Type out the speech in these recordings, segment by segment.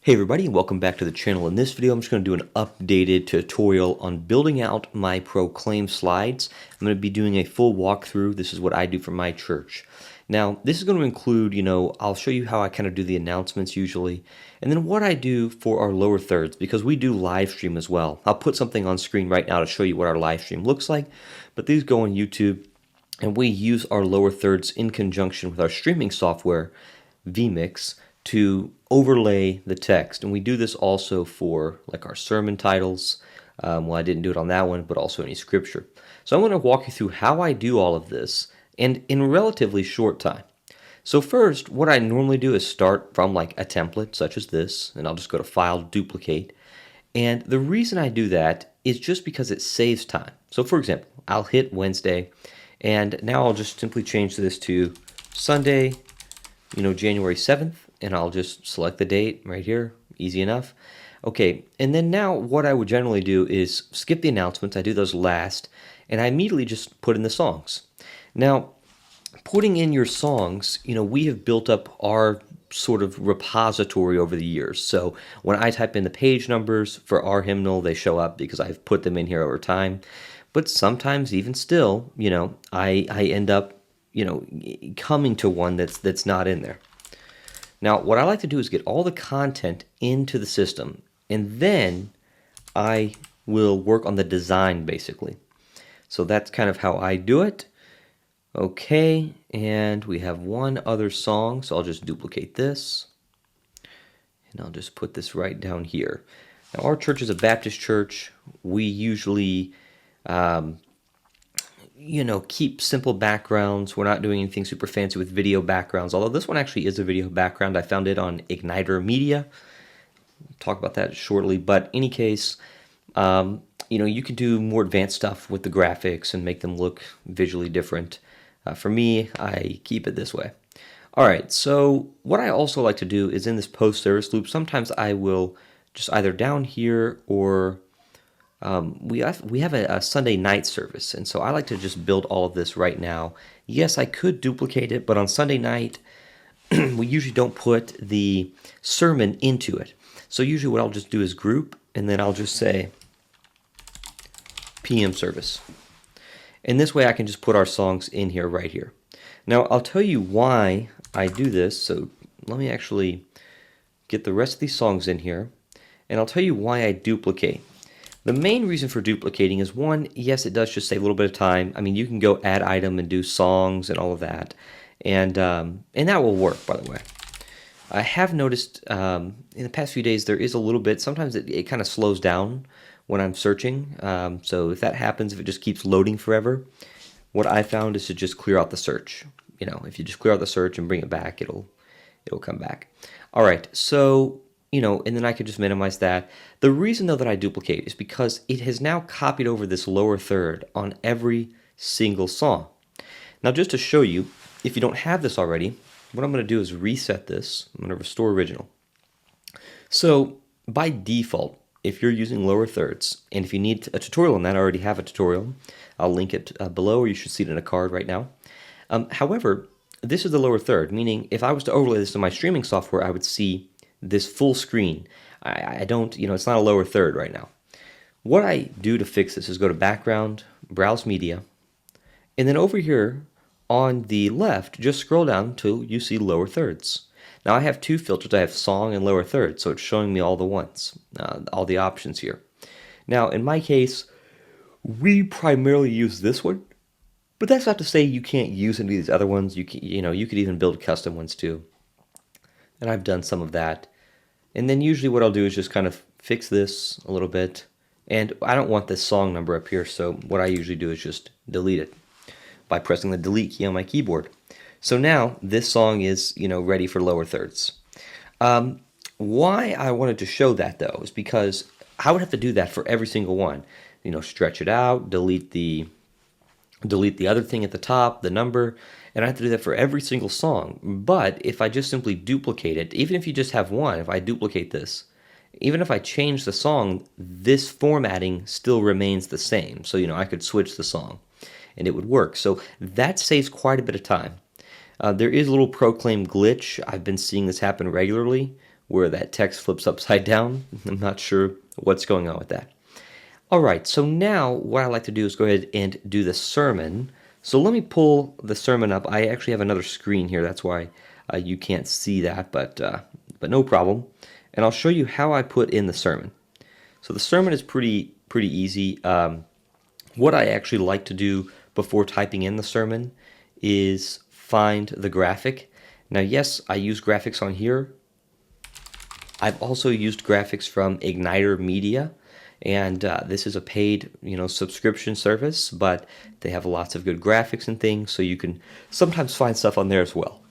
Hey everybody, and welcome back to the channel. In this video, I'm just going to do an updated tutorial on building out my Proclaim slides. I'm going to be doing a full walkthrough. This is what I do for my church. Now, this is going to include, I'll show you how I kind of do the announcements usually, and then what I do for our lower thirds, because we do live stream as well. I'll put something on screen right now to show you what our live stream looks like, but these go on YouTube, and we use our lower thirds in conjunction with our streaming software, vMix, to overlay the text. And we do this also for like our sermon titles. Well, I didn't do it on that one, but also any scripture. So I'm going to walk you through how I do all of this and in a relatively short time. So first, what I normally do is start from like a template such as this, and I'll just go to File, Duplicate. And the reason I do that is just because it saves time. So for example, I'll hit Wednesday, and now I'll just simply change this to Sunday, January 7th. And I'll just select the date right here, easy enough. Okay, and then now what I would generally do is skip the announcements, I do those last, and I immediately just put in the songs. Now, putting in your songs, we have built up our sort of repository over the years. So when I type in the page numbers for our hymnal, they show up because I've put them in here over time. But sometimes even still, I end up, coming to one that's not in there. Now, what I like to do is get all the content into the system, and then I will work on the design, basically. So that's kind of how I do it. Okay, and we have one other song, so I'll just duplicate this, and I'll just put this right down here. Now, our church is a Baptist church. We usually keep simple backgrounds. We're not doing anything super fancy with video backgrounds, although this one actually is a video background. I found it on Igniter Media. We'll talk about that shortly, but in any case, you can do more advanced stuff with the graphics and make them look visually different. For me, I keep it this way. All right, so what I also like to do is in this post-service loop, sometimes I will just either down here or we have a Sunday night service, and so I like to just build all of this right now. Yes, I could duplicate it, but on Sunday night, we usually don't put the sermon into it. So usually what I'll just do is group, and then I'll just say PM service. And this way I can just put our songs in here right here. Now, I'll tell you why I do this, so let me actually get the rest of these songs in here, and I'll tell you why I duplicate. The main reason for duplicating is one, yes, it does just save a little bit of time. I mean, you can go add item and do songs and all of that, and that will work, by the way. I have noticed in the past few days there is a little bit, sometimes it kind of slows down when I'm searching. So if that happens, if it just keeps loading forever, what I found is to just clear out the search. If you just clear out the search and bring it back, it'll come back. All right, so and then I could just minimize that. The reason, though, that I duplicate is because it has now copied over this lower third on every single song. Now, just to show you, if you don't have this already, what I'm going to do is reset this. I'm going to restore original. So, by default, if you're using lower thirds, and if you need a tutorial on that, I already have a tutorial. I'll link it below, or you should see it in a card right now. However, this is the lower third, meaning if I was to overlay this to my streaming software, I would see this full screen. I don't, it's not a lower third right now. What I do to fix this is go to Background, Browse Media, and then over here on the left, just scroll down until you see lower thirds. Now I have two filters. I have song and lower thirds, so it's showing me all the ones, all the options here. Now in my case, we primarily use this one, but that's not to say you can't use any of these other ones. You could even build custom ones too. And I've done some of that. And then usually what I'll do is just kind of fix this a little bit. And I don't want this song number up here, so what I usually do is just delete it by pressing the delete key on my keyboard. So now this song is, ready for lower thirds. Why I wanted to show that, though, is because I would have to do that for every single one. Stretch it out, delete the other thing at the top, the number, and I have to do that for every single song. But if I just simply duplicate it, even if you just have one, if I duplicate this, even if I change the song, this formatting still remains the same. So, I could switch the song and it would work. So that saves quite a bit of time. There is a little Proclaim glitch. I've been seeing this happen regularly where that text flips upside down. I'm not sure what's going on with that. All right, so now what I like to do is go ahead and do the sermon. So let me pull the sermon up. I actually have another screen here. That's why you can't see that, but no problem. And I'll show you how I put in the sermon. So the sermon is pretty easy. What I actually like to do before typing in the sermon is find the graphic. Now, yes, I use graphics on here. I've also used graphics from Igniter Media, and this is a paid, subscription service, but they have lots of good graphics and things, so you can sometimes find stuff on there as well.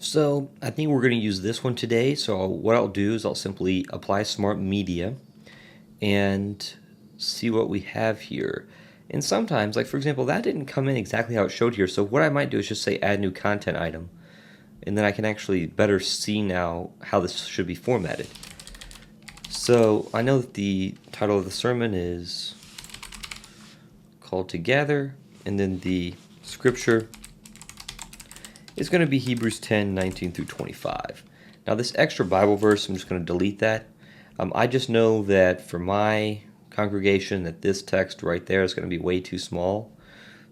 So I think we're going to use this one today. So what I'll do is I'll simply apply Smart Media and see what we have here. And sometimes, like for example, that didn't come in exactly how it showed here. So what I might do is just say add new content item. And then I can actually better see now how this should be formatted. So I know that the title of the sermon is Called Together, and then the scripture is going to be Hebrews 10:19 through 25. Now this extra Bible verse, I'm just going to delete that. I just know that for my congregation that this text right there is going to be way too small.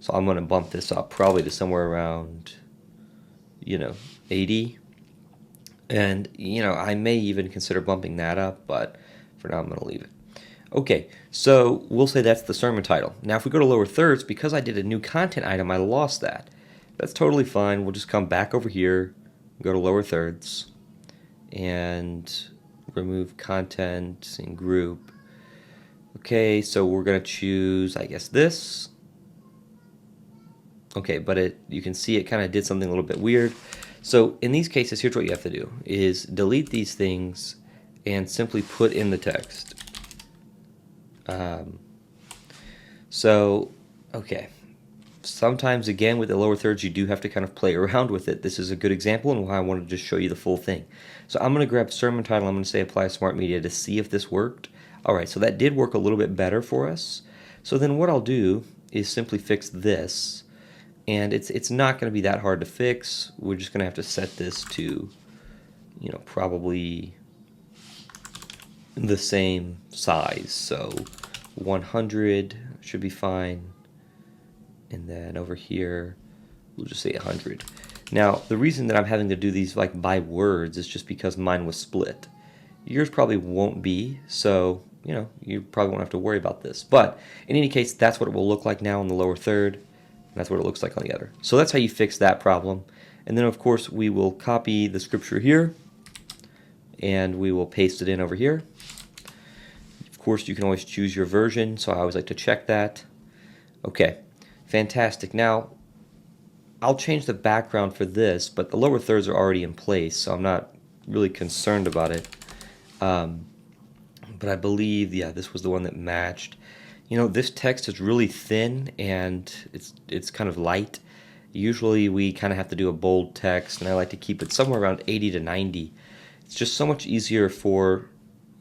So I'm going to bump this up probably to somewhere around 80. And, I may even consider bumping that up, but for now I'm going to leave it. Okay, so we'll say that's the sermon title. Now if we go to lower thirds, because I did a new content item, I lost that. That's totally fine. We'll just come back over here, go to lower thirds, and remove content and group. Okay, so we're going to choose, I guess, this. Okay, but you can see it kind of did something a little bit weird. So in these cases, here's what you have to do, is delete these things and simply put in the text. Okay. Sometimes, again, with the lower thirds, you do have to kind of play around with it. This is a good example and why I wanted to just show you the full thing. So I'm going to grab sermon title. I'm going to say apply Smart Media to see if this worked. All right, so that did work a little bit better for us. So then what I'll do is simply fix this. And it's not going to be that hard to fix. We're just going to have to set this to, probably the same size. So 100 should be fine. And then over here, we'll just say 100. Now, the reason that I'm having to do these like by words is just because mine was split. Yours probably won't be, so, you probably won't have to worry about this. But in any case, that's what it will look like now in the lower third. And that's what it looks like on the other. So that's how you fix that problem. And then, of course, we will copy the scripture here, and we will paste it in over here. Of course, you can always choose your version, so I always like to check that. Okay. Fantastic. Now, I'll change the background for this, but the lower thirds are already in place, so I'm not really concerned about it. But I believe, this was the one that matched. This text is really thin, and it's kind of light. Usually we kind of have to do a bold text, and I like to keep it somewhere around 80 to 90. It's just so much easier for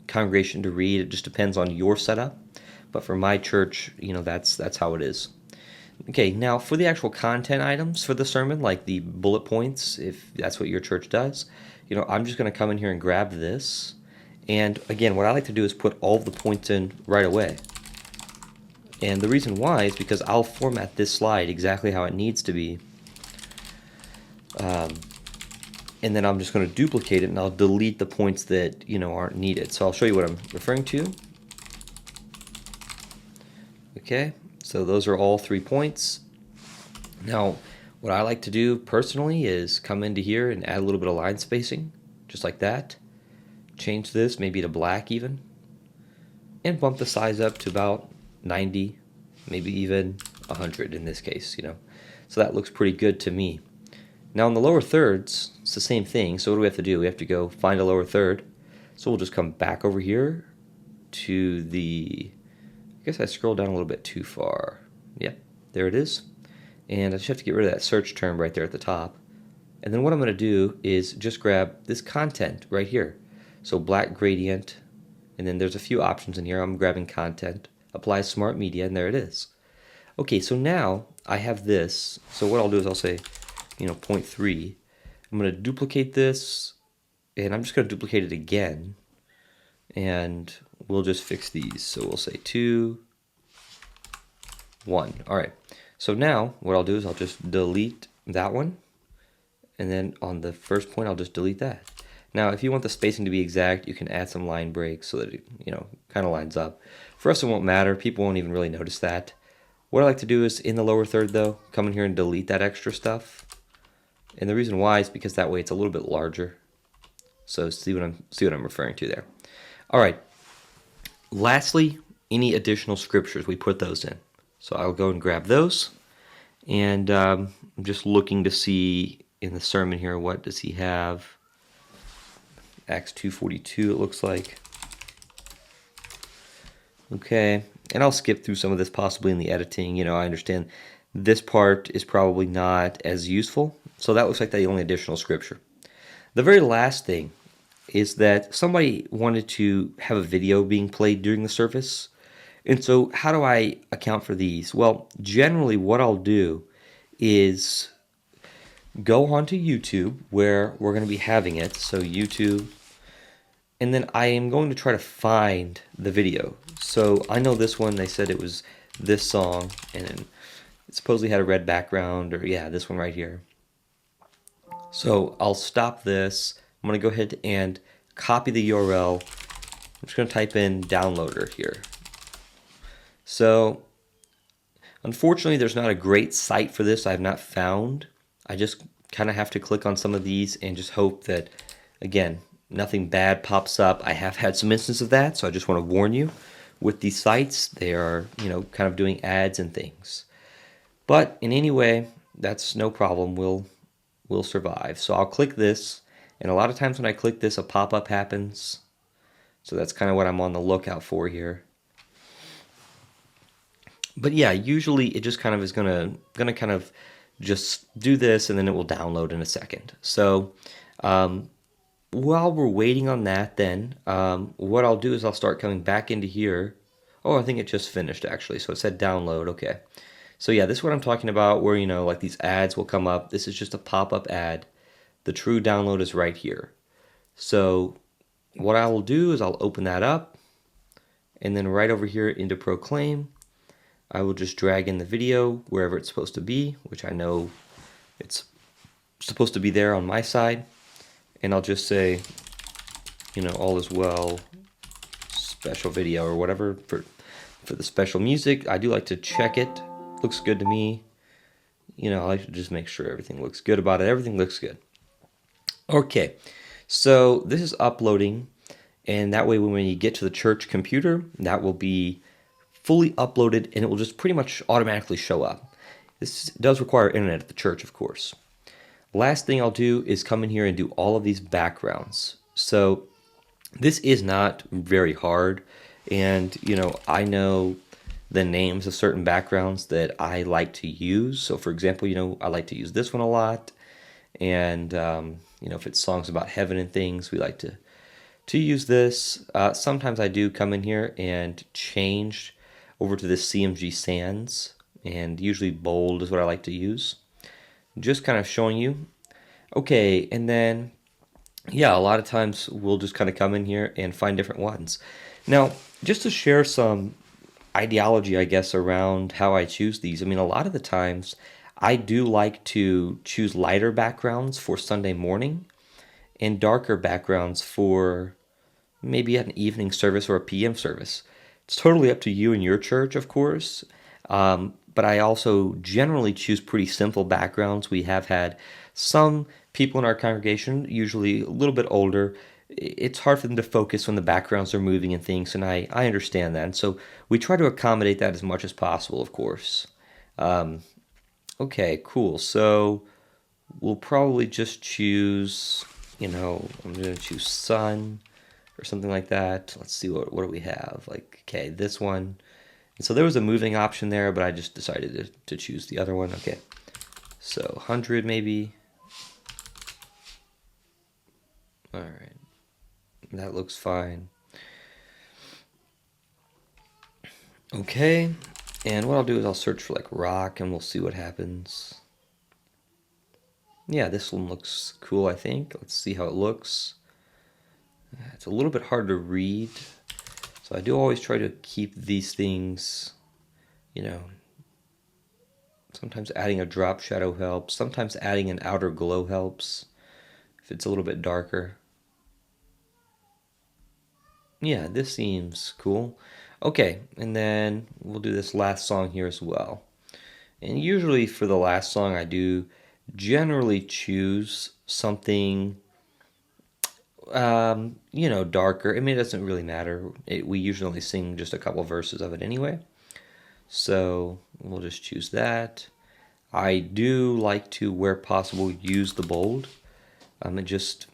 congregation to read. It just depends on your setup. But for my church, that's how it is. Okay, now for the actual content items for the sermon, like the bullet points, if that's what your church does, I'm just going to come in here and grab this. And again, what I like to do is put all of the points in right away. And the reason why is because I'll format this slide exactly how it needs to be. And then I'm just going to duplicate it, and I'll delete the points that, aren't needed. So I'll show you what I'm referring to. Okay. So those are all 3 points. Now, what I like to do personally is come into here and add a little bit of line spacing, just like that. Change this maybe to black even, and bump the size up to about 90, maybe even 100 in this case, So that looks pretty good to me. Now in the lower thirds, it's the same thing. So what do we have to do? We have to go find a lower third. So we'll just come back over here to the... I guess I scrolled down a little bit too far. Yeah, there it is. And I just have to get rid of that search term right there at the top. And then what I'm going to do is just grab this content right here. So black gradient, and then there's a few options in here. I'm grabbing content, apply Smart Media, and there it is. Okay, so now I have this. So what I'll do is I'll say, 0.3. I'm going to duplicate this, and I'm just going to duplicate it again, and we'll just fix these. So we'll say 2, 1. All right. So now what I'll do is I'll just delete that one, and then on the first point I'll just delete that. Now, if you want the spacing to be exact, you can add some line breaks so that it, kind of lines up. For us, it won't matter. People won't even really notice that. What I like to do is in the lower third, though, come in here and delete that extra stuff. And the reason why is because that way it's a little bit larger. So see what I'm referring to there. All right. Lastly, any additional scriptures, we put those in. So I'll go and grab those. And I'm just looking to see in the sermon here, what does he have? Acts 2:42, it looks like. Okay, and I'll skip through some of this possibly in the editing. I understand this part is probably not as useful. So that looks like the only additional scripture. The very last thing is that somebody wanted to have a video being played during the service. And so how do I account for these? Well, generally what I'll do is go onto YouTube where we're going to be having it. So YouTube. And then I am going to try to find the video. So I know this one, they said it was this song, and it supposedly had a red background, or yeah, this one right here. So I'll stop this. I'm going to go ahead and copy the URL. I'm just going to type in downloader here. So unfortunately, there's not a great site for this I have not found. I just kind of have to click on some of these and just hope that, again, nothing bad pops up. I have had some instances of that, so I just want to warn you. With these sites, they are, kind of doing ads and things. But in any way, that's no problem. We'll survive. So I'll click this, and a lot of times when I click this, a pop-up happens. So that's kind of what I'm on the lookout for here. But yeah, usually it just kind of is gonna kind of just do this, and then it will download in a second. So while we're waiting on that, then what I'll do is I'll start coming back into here. Oh, I think it just finished actually. So it said download. Okay. So yeah, this is what I'm talking about, where like these ads will come up. This is just a pop-up ad. The true download is right here. So what I will do is I'll open that up, and then right over here into Proclaim, I will just drag in the video wherever it's supposed to be, which I know it's supposed to be there on my side. And I'll just say, all is well, special video or whatever for the special music. I do like to check it. Looks good to me. I like to just make sure everything looks good about it. Everything looks good. Okay, so this is uploading, and that way when you get to the church computer, that will be fully uploaded, and it will just pretty much automatically show up. This does require internet at the church, of course. Last thing I'll do is come in here and do all of these backgrounds. So this is not very hard, and I know the names of certain backgrounds that I like to use. So for example, I like to use this one a lot, and if it's songs about heaven and things, we like to use this. Sometimes I do come in here and change over to this CMG Sans, and usually bold is what I like to use. Just kind of showing you. Okay, and then, yeah, a lot of times we'll just kind of come in here and find different ones. Now, just to share some ideology, I guess, around how I choose these. I mean, a lot of the times I do like to choose lighter backgrounds for Sunday morning and darker backgrounds for maybe an evening service or a PM service. It's totally up to you and your church, of course. But I also generally choose pretty simple backgrounds. We have had some people in our congregation, usually a little bit older. It's hard for them to focus when the backgrounds are moving and things, and I understand that. And so we try to accommodate that as much as possible, of course. Okay, cool. So we'll probably just choose, I'm going to choose sun or something like that. Let's see, what do we have? Like, okay, this one. And so there was a moving option there, but I just decided to choose the other one. Okay, so 100 maybe. All right, that looks fine. Okay, and what I'll do is I'll search for like rock, and we'll see what happens. Yeah, this one looks cool, I think. Let's see how it looks. It's a little bit hard to read, so I do always try to keep these things, you know, sometimes adding a drop shadow helps, sometimes adding an outer glow helps if it's a little bit darker. Yeah, this seems cool. Okay, and then we'll do this last song here as well. And usually for the last song, I do generally choose something, darker. I mean, it doesn't really matter. We usually sing just a couple verses of it anyway. So we'll just choose that. I do like to, where possible, use the bold. It just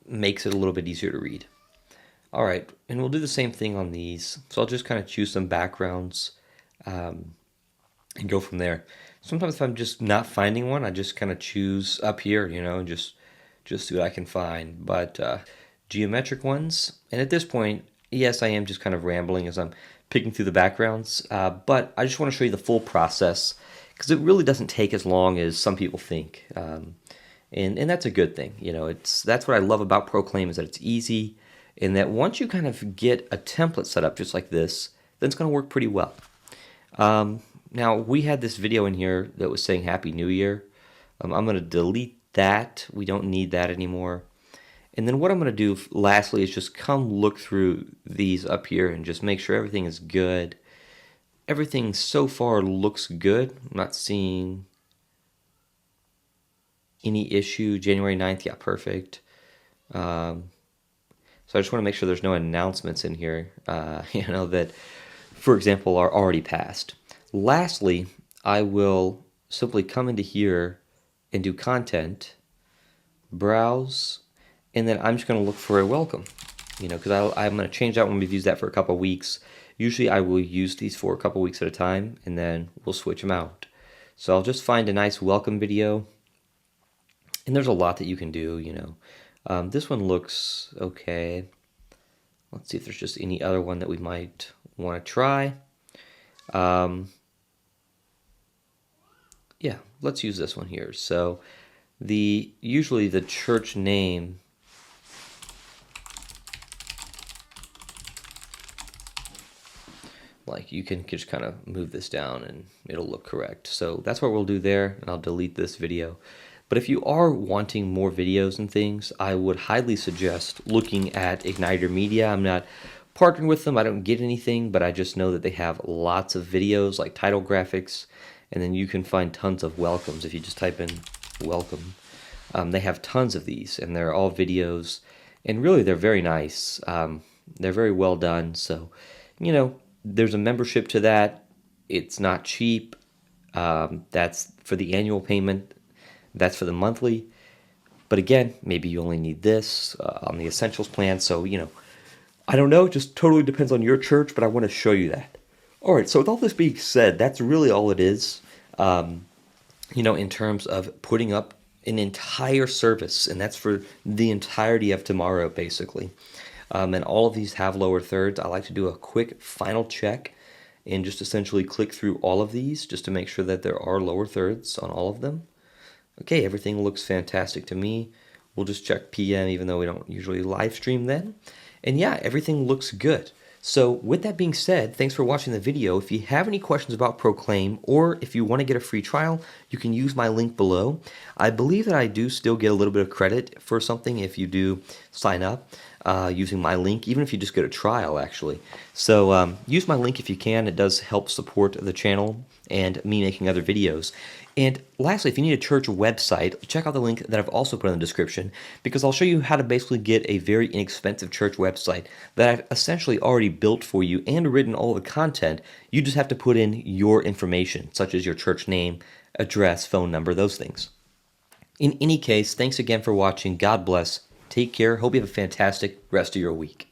makes it a little bit easier to read. All right, and we'll do the same thing on these. So I'll just kind of choose some backgrounds and go from there. Sometimes if I'm just not finding one, I just kind of choose up here, and just see what I can find. But geometric ones, and at this point, yes, I am just kind of rambling as I'm picking through the backgrounds, but I just want to show you the full process because it really doesn't take as long as some people think. And that's a good thing. That's what I love about Proclaim is that it's easy, and that once you kind of get a template set up just like this, then it's going to work pretty well. Now, we had this video in here that was saying Happy New Year. I'm going to delete that. We don't need that anymore. And then what I'm going to do lastly is just come look through these up here and just make sure everything is good. Everything so far looks good. I'm not seeing any issue. January 9th, yeah, perfect. So I just want to make sure there's no announcements in here, that, for example, are already passed. Lastly, I will simply come into here and do content, browse, and then I'm just going to look for a welcome, because I'm going to change out when we've used that for a couple of weeks. Usually I will use these for a couple of weeks at a time, and then we'll switch them out. So I'll just find a nice welcome video, and there's a lot that you can do, This one looks okay. Let's see if there's just any other one that we might want to try. Yeah, let's use this one here. So usually the church name, like you can just kind of move this down and it'll look correct. So that's what we'll do there, and I'll delete this video. But if you are wanting more videos and things, I would highly suggest looking at Igniter Media. I'm not partnering with them. I don't get anything, but I just know that they have lots of videos like title graphics, and then you can find tons of welcomes if you just type in welcome. They have tons of these, and they're all videos, and really they're very nice. They're very well done. So, there's a membership to that. It's not cheap. That's for the annual payment. That's for the monthly. But again, maybe you only need this on the Essentials plan. So, I don't know. It just totally depends on your church, but I want to show you that. All right, so with all this being said, that's really all it is, in terms of putting up an entire service, and that's for the entirety of tomorrow, basically. And all of these have lower thirds. I like to do a quick final check and just essentially click through all of these just to make sure that there are lower thirds on all of them. Okay, everything looks fantastic to me. We'll just check PM, even though we don't usually live stream then. And yeah, everything looks good. So with that being said, thanks for watching the video. If you have any questions about Proclaim, or if you want to get a free trial, you can use my link below. I believe that I do still get a little bit of credit for something if you do sign up using my link, even if you just get a trial, actually. So use my link if you can. It does help support the channel and me making other videos. And lastly, if you need a church website, check out the link that I've also put in the description, because I'll show you how to basically get a very inexpensive church website that I've essentially already built for you and written all the content. You just have to put in your information, such as your church name, address, phone number, those things. In any case, thanks again for watching. God bless. Take care. Hope you have a fantastic rest of your week.